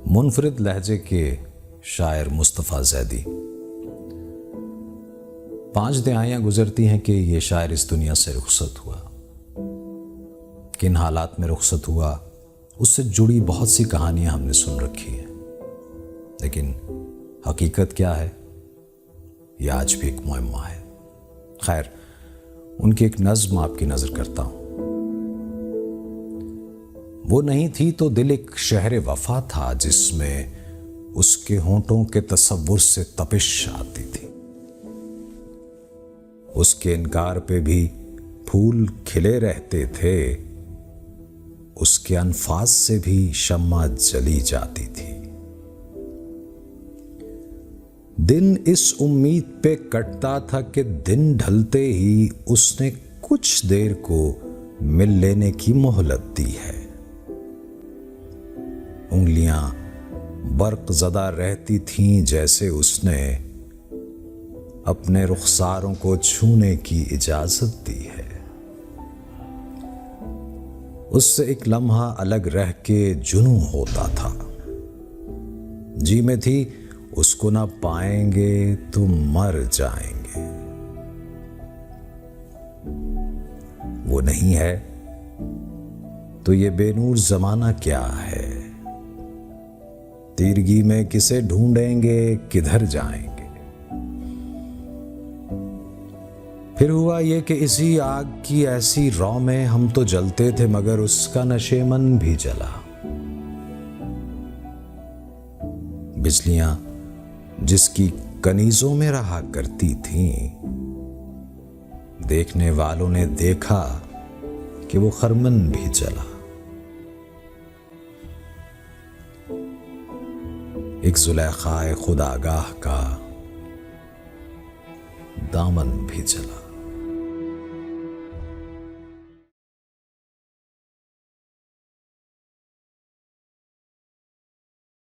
मुनफरिद लहजे के शायर मुस्तफ़ा ज़ैदी। 5 दिहाइयाँ गुजरती हैं कि ये शायर इस दुनिया से रुखसत हुआ। किन हालात में रुखसत हुआ उससे जुड़ी बहुत सी कहानियां हमने सुन रखी हैं, लेकिन हकीकत क्या है यह आज भी एक मुअम्मा है। खैर, उनकी एक नज़्म आपकी नज़र करता हूं। वो नहीं थी तो दिल एक शहर वफा था, जिसमें उसके होंठों के तसव्वुर से तपिश आती थी। उसके इनकार पे भी फूल खिले रहते थे, उसके अनफास से भी शम्मा जली जाती थी। दिन इस उम्मीद पे कटता था कि दिन ढलते ही उसने कुछ देर को मिल लेने की मोहलत दी है। उंगलियां बर्क ज़दा रहती थीं, जैसे उसने अपने रुखसारों को छूने की इजाजत दी है। उससे एक लम्हा अलग रह के जुनून होता था। जी में थी उसको ना पाएंगे तो मर जाएंगे। वो नहीं है तो ये बेनूर जमाना क्या है। तीरगी में किसे ढूंढेंगे, किधर जाएंगे। फिर हुआ ये कि इसी आग की ऐसी रौ में हम तो जलते थे, मगर उसका नशेमन भी जला। बिजलियां जिसकी कनीजों में रहा करती थीं, देखने वालों ने देखा कि वो खरमन भी जला। एक जुलेखाए खुद आगाह का दामन भी जला।